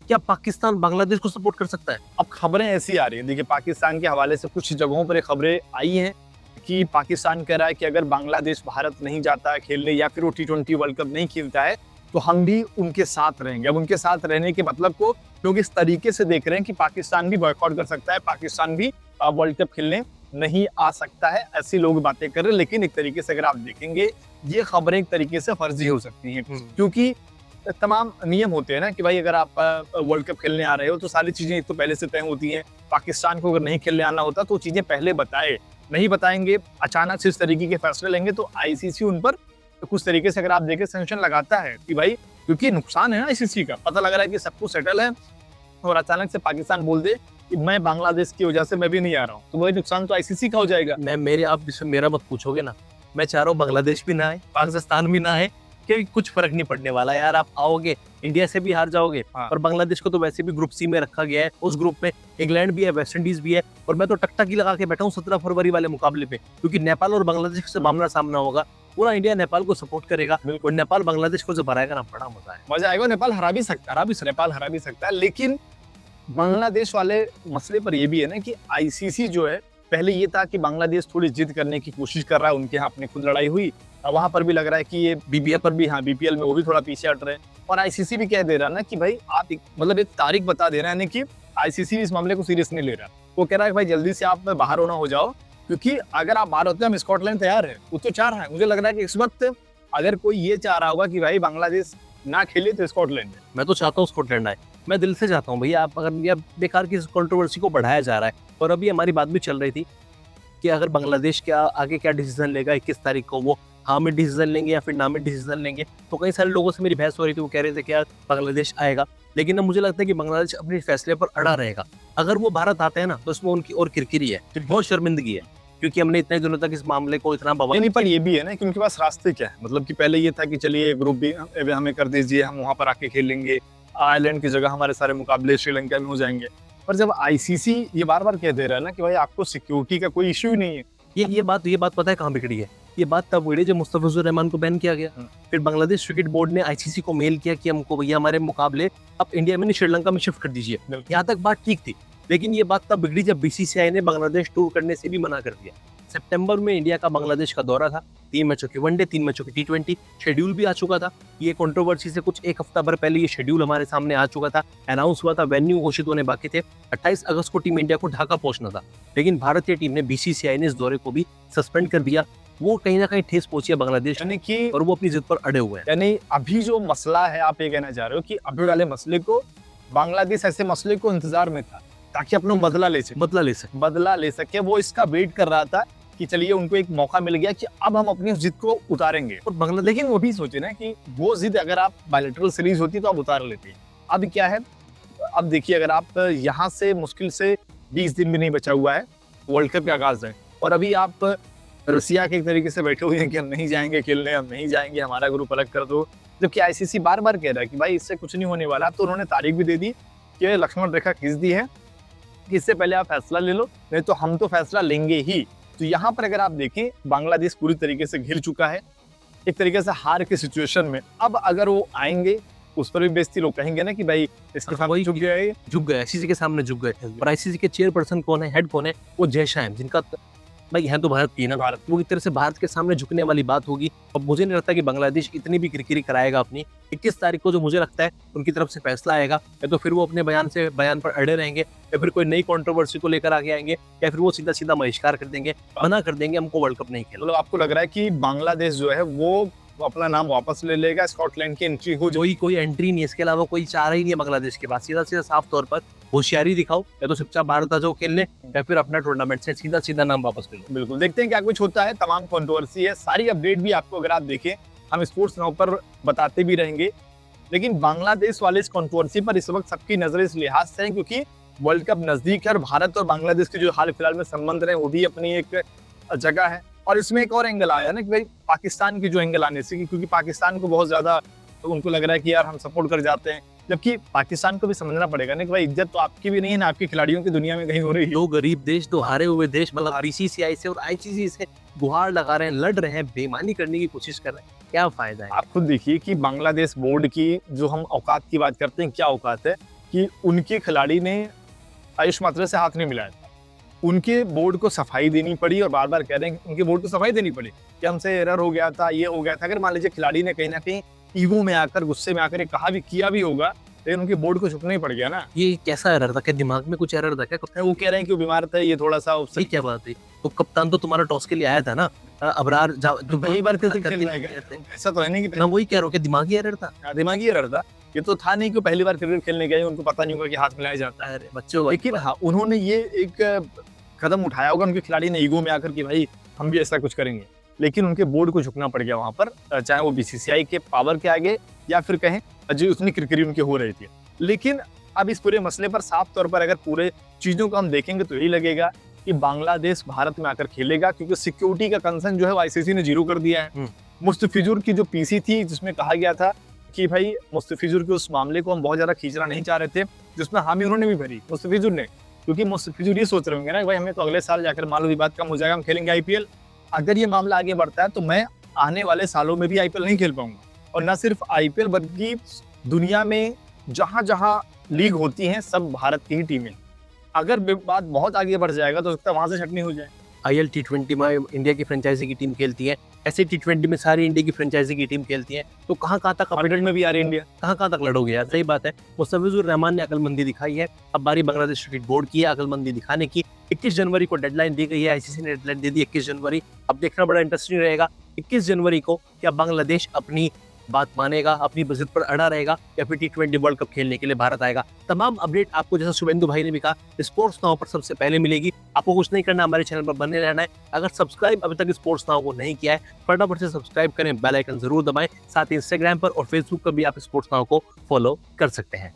क्या पाकिस्तान बांग्लादेश को सपोर्ट कर सकता है? अब खबरें ऐसी आ रही हैं, देखिए पाकिस्तान के हवाले से कुछ जगहों पर ये खबरें आई हैं कि पाकिस्तान कह रहा है कि अगर बांग्लादेश भारत नहीं जाता है खेलने या फिर वो T20 वर्ल्ड कप नहीं खेलता है तो हम भी उनके साथ रहेंगे। अब उनके साथ रहने के मतलब को लोग इस तरीके से देख रहे हैं कि पाकिस्तान भी बॉयकॉट कर सकता है, पाकिस्तान भी वर्ल्ड कप खेलने नहीं आ सकता है, ऐसी लोग बातें कर रहे हैं। लेकिन एक तरीके से अगर आप देखेंगे ये खबरें एक तरीके से फर्जी हो सकती हैं, क्योंकि तमाम नियम होते हैं ना कि भाई अगर आप वर्ल्ड कप खेलने आ रहे हो तो सारी चीजें तो पहले से तय होती हैं। पाकिस्तान को अगर नहीं खेलने आना होता तो चीजें पहले बताए, नहीं बताएंगे, अचानक से इस तरीके के फैसले लेंगे तो आईसीसी उन पर कुछ तरीके से अगर आप देखें सैंक्शन लगाता है कि भाई, क्योंकि नुकसान है ना आईसीसी का, पता लग रहा है कि सब कुछ सेटल है और अचानक से पाकिस्तान बोल दे कि मैं बांग्लादेश की वजह से मैं भी नहीं आ रहा हूँ, तो वही नुकसान तो आईसीसी का हो जाएगा। आप इसमें मेरा मत पूछोगे ना, मैं चाह रहा हूँ बांग्लादेश भी ना आए, पाकिस्तान भी ना आए, कि कुछ फर्क नहीं पड़ने वाला यार। आप आओगे इंडिया से भी हार जाओगे। हाँ। और बांग्लादेश को तो वैसे भी ग्रुप सी में रखा गया है, उस ग्रुप में इंग्लैंड भी है, वेस्ट इंडीज भी है, और मैं तो टकटकी लगा के बैठा हूँ 17 फरवरी वाले मुकाबले पे, क्योंकि नेपाल और बांग्लादेश से आमना सामना होगा। पूरा इंडिया नेपाल को सपोर्ट करेगा और नेपाल बांग्लादेश को जब हराएगा ना, बड़ा मजा है, मजा आएगा। नेपाल हरा भी सकता है, लेकिन बांग्लादेश वाले मसले पर यह भी है ना कि आईसीसी जो है, पहले ये था कि बांग्लादेश थोड़ी जिद करने की कोशिश कर रहा है, उनके यहाँ अपनी खुद लड़ाई हुई, वहां पर भी लग रहा है कि ये बीपीएल पर भी, हाँ बीपीएल में वो भी थोड़ा पीछे हट रहे हैं। और आईसीसी भी कह दे रहा है ना कि भाई आप मतलब एक तारीख बता दे रहे हैं कि आईसीसी इस मामले को सीरियस नहीं ले रहा। वो कह रहा है भाई जल्दी से आप बाहर होना हो जाओ, क्योंकि अगर आप बाहर होते हैं हम स्कॉटलैंड तैयार है, वो तो चाह रहा है। मुझे लग रहा है कि इस वक्त अगर कोई ये चाह रहा होगा कि भाई बांग्लादेश ना खेले तो स्कॉटलैंड है। मैं तो चाहता हूँ स्कॉटलैंड आए, मैं दिल से चाहता हूँ भैया। आप अगर ये बेकार की कंट्रोवर्सी को बढ़ाया जा रहा है, और अभी हमारी बात भी चल रही थी कि अगर बांग्लादेश क्या आगे क्या डिसीजन लेगा 21 तारीख को, वो हाँ में डिसीजन लेंगे या फिर ना में डिसीजन लेंगे, तो कई सारे लोगों से मेरी बहस हो रही थी, वो कह रहे थे कि यार बांग्लादेश आएगा। लेकिन अब मुझे लगता है कि बांग्लादेश अपने फैसले पर अड़ा रहेगा। अगर वो भारत आते हैं ना तो इसमें उनकी और किरकिरी है, बहुत शर्मिंदगी है, क्योंकि हमने इतने दिनों तक इस मामले को इतना बवाल नहीं, पर ये भी है ना कि उनके पास रास्ते क्या है। मतलब कि पहले ये था कि चलिए ग्रुप भी हमें कर दीजिए, हम वहां पर आके खेल लेंगे, आयरलैंड की जगह हमारे सारे मुकाबले श्रीलंका में हो जाएंगे। पर जब आईसीसी ये बार बार कह दे रहा है ना कि भाई आपको सिक्योरिटी का कोई इश्यू ही नहीं है, ये बात पता है कहाँ बिगड़ी है? ये बात तब बिगड़ी जब मुस्तफिजुर रहमान को बैन किया गया। फिर बांग्लादेश क्रिकेट बोर्ड ने आईसीसी को मेल किया कि हमको भैया हमारे मुकाबले अब इंडिया में नहीं श्रीलंका में शिफ्ट कर दीजिए। यहाँ तक बात ठीक थी, लेकिन ये बात तब बिगड़ी जब बीसीसीआई ने बांग्लादेश टूर करने से भी मना कर दिया। सितंबर में इंडिया का बांग्लादेश का दौरा था, 3 मैचों की वनडे, 3 मैचों की T20, शेड्यूल भी आ चुका था। ये कंट्रोवर्सी से कुछ एक हफ्ता भर पहले ये शेड्यूल हमारे सामने आ चुका था, अनाउंस हुआ था, वेन्यू घोषित होने बाकी थे। 28 अगस्त को टीम इंडिया को ढाका पहुंचना था, लेकिन भारतीय टीम ने, बीसीसीआई ने इस दौरे को भी सस्पेंड कर दिया। वो कहीं ना कहीं ठेस पहुंची है बांग्लादेश यानी कि, और वो अपनी जिद पर अड़े हुए हैं। यानी अभी जो मसला है, आप ये कहना चाह रहे हो कि अभी वाले मसले को बांग्लादेश ऐसे मसले को इंतजार में था ताकि अपना बदला ले सके। वो इसका वेट कर रहा था कि चलिए उनको एक मौका मिल गया कि अब हम अपनी जिद को उतारेंगे। और बांग्लादेश, लेकिन वो भी सोचे ना कि वो जिद अगर आप बायलैटरल सीरीज होती तो आप उतार लेते। अब क्या है, अब देखिए अगर आप यहाँ से मुश्किल से 20 दिन भी नहीं बचा हुआ है, वर्ल्ड कप का आगाज है, और अभी आप रसिया के एक तरीके से बैठे हुए हैं कि हम नहीं जाएंगे खेलने, हम नहीं जाएंगे, हमारा ग्रुप अलग कर दो, जबकि आईसीसी बार बार कह रहा है कि भाई इससे कुछ नहीं होने वाला। तो उन्होंने तारीख भी दे दी कि लक्ष्मण रेखा खींच दी है कि इससे पहले आप फैसला ले लो, नहीं तो हम तो फैसला लेंगे ही। तो यहाँ पर अगर आप देखें, बांग्लादेश पूरी तरीके से घिर चुका है, एक तरीके से हार की सिचुएशन में। अब अगर वो आएंगे उस पर भी बेइज्जती, लोग कहेंगे ना कि भाई इसके सामने झुक गए, आईसीसी के सामने झुक गए। और आईसीसी के चेयरपर्सन कौन है, हेड कौन है? वो जय शाह है, जिनका भाई है तो भारत की ना, वो एक तरह से भारत के सामने झुकने वाली बात होगी। अब मुझे नहीं लगता कि बांग्लादेश इतनी भी किरकिरी कराएगा अपनी। 21 तारीख को जो मुझे लगता है उनकी तरफ से फैसला आएगा, या तो फिर वो अपने बयान पर अड़े रहेंगे, या फिर कोई नई कंट्रोवर्सी को लेकर आगे आएंगे, या फिर वो सीधा सीधा बहिष्कार कर देंगे, मना कर देंगे हमको वर्ल्ड कप नहीं खेलना। मतलब आपको लग रहा है कि बांग्लादेश जो है वो अपना नाम वापस ले लेगा, स्कॉटलैंड की एंट्री हो जाएगी? कोई एंट्री नहीं, इसके अलावा कोई चारा ही नहीं है बांग्लादेश के पास। सीधा सीधा साफ तौर पर होशियारी दिखाओ, या तो चुपचाप भारत आ जाओ खेलने, या फिर अपना टूर्नामेंट से सीधा सीधा नाम वापस ले लो। बिल्कुल, देखते हैं क्या कुछ होता है। तमाम कंट्रोवर्सी है, सारी अपडेट भी आपको अगर आप देखें, हम स्पोर्ट्स नाउ पर बताते भी रहेंगे। लेकिन बांग्लादेश वाले इस कंट्रोवर्सी पर इस वक्त सबकी नजरें इस लिहाज से हैं क्योंकि वर्ल्ड कप नजदीक है, और भारत और बांग्लादेश के जो हाल फिलहाल में संबंध रहे वो भी अपनी एक जगह है। और इसमें एक और एंगल आया ना कि भाई पाकिस्तान की जो एंगल आने से, क्योंकि पाकिस्तान को बहुत ज्यादा तो उनको लग रहा है कि यार हम सपोर्ट कर जाते हैं, जबकि पाकिस्तान को भी समझना पड़ेगा ना कि भाई इज्जत तो आपकी भी नहीं है ना आपके खिलाड़ियों की दुनिया में कहीं हो रही है। दो गरीब देश, दो हारे हुए देश, मतलब बीसीसीआई से और आईसीसी से गुहार लगा रहे हैं, लड़ रहे हैं, बेईमानी करने की कोशिश कर रहे हैं, क्या फायदा है? आप खुद देखिए कि बांग्लादेश बोर्ड की जो हम औकात की बात करते हैं, क्या औकात है कि उनके खिलाड़ी ने आयुष मात्रा से हाथ नहीं मिलाया था। उनके बोर्ड को सफाई देनी पड़ी और बार बार कह रहे हैं कि उनके बोर्ड को सफाई देनी पड़ी कि हमसे एरर हो गया था, ये हो गया था। अगर मान लीजिए खिलाड़ी ने कहीं ना कहीं ईगो में आकर, गुस्से में आकर ये कहा भी, किया भी होगा, लेकिन उनके बोर्ड को झुकना ही पड़ गया ना। ये कैसा एरर था? क्या दिमाग में कुछ एरर था क्या? वो कह रहे हैं कि वो बीमार था, ये थोड़ा सा सही क्या बात है? तो कप्तान तो तुम्हारा टॉस के लिए आया था ना, अबरार तो पहली बार कैसे खेलने आएगा? ऐसा तो है नहीं कि मैं वही कह रहा हूँ कि दिमागी एरर था। दिमागी एरर था। ये तो था नहीं कि पहली बार क्रिकेट खेलने गए, उनको पता नहीं होगा कि हाथ मिलाया जाता है। अरे बच्चों, लेकिन हाँ, उन्होंने ये एक कदम उठाया होगा उनके खिलाड़ी ने ईगो में आकर कि भाई हम भी ऐसा कुछ करेंगे, लेकिन उनके बोर्ड को झुकना पड़ गया वहां पर, चाहे वो बीसीसीआई के पावर के आगे या फिर कहें जो उतनी किरकिरी उनकी हो रही थी। लेकिन अब इस पूरे मसले पर साफ तौर पर अगर पूरे चीजों को हम देखेंगे तो यही लगेगा कि बांग्लादेश भारत में आकर खेलेगा, क्योंकि सिक्योरिटी का कंसर्न जो है आईसीसी ने जीरो कर दिया है। मुस्तफिजुर की जो पीसी थी जिसमें कहा गया था कि भाई मुस्तफिजुर के उस मामले को हम बहुत ज्यादा खींचना नहीं चाह रहे थे, जिसमें हामी उन्होंने भी भरी मुस्तफिजुर ने, क्योंकि मुस्तफिजुर ये सोच रहे होंगे ना भाई हमें तो अगले साल जाकर मान लो विवाद कम हो जाएगा, हम खेलेंगे आईपीएल। अगर ये मामला आगे बढ़ता है तो मैं आने वाले सालों में भी आईपीएल नहीं खेल पाऊंगा। और न सिर्फ आईपीएल बल्कि दुनिया में जहां जहां लीग होती हैं सब भारत की ही टीमें। अगर बात बहुत आगे बढ़ जाएगा तो सकता है वहां से छटनी हो जाए। आईएल T20 में इंडिया की फ्रेंचाइजी की टीम खेलती है, ऐसे T20 में सारी इंडिया की फ्रेंचाइजी की टीम खेलती है, तो कहाँ तक अपडेट में भी आ रही है इंडिया, कहाँ तक लड़ोगे यार? सही बात है। मुस्तफिजुर रहमान ने अकलमंदी दिखाई है, अब बारी बांग्लादेश क्रिकेट बोर्ड की है अकलमंदी दिखाने की। 21 जनवरी को डेडलाइन दी गई है, आईसीसी ने डेडलाइन दे दी 21 जनवरी। अब देखना बड़ा इंटरेस्टिंग रहेगा 21 जनवरी को क्या बांग्लादेश अपनी बात मानेगा, अपनी बजित पर अड़ा रहेगा, या फिर T20 वर्ल्ड कप खेलने के लिए भारत आएगा। तमाम अपडेट आपको, जैसा शुभेंदु भाई ने भी कहा, स्पोर्ट्स नाउ पर सबसे पहले मिलेगी। आपको कुछ नहीं करना, हमारे चैनल पर बने रहना है। अगर सब्सक्राइब अभी तक स्पोर्ट्स नाउ को नहीं किया है, फटाफट से सब्सक्राइब करें, बेल आइकन जरूर दबाएं। साथ ही इंस्टाग्राम पर और फेसबुक पर भी आप स्पोर्ट्स नाउ को फॉलो कर सकते हैं।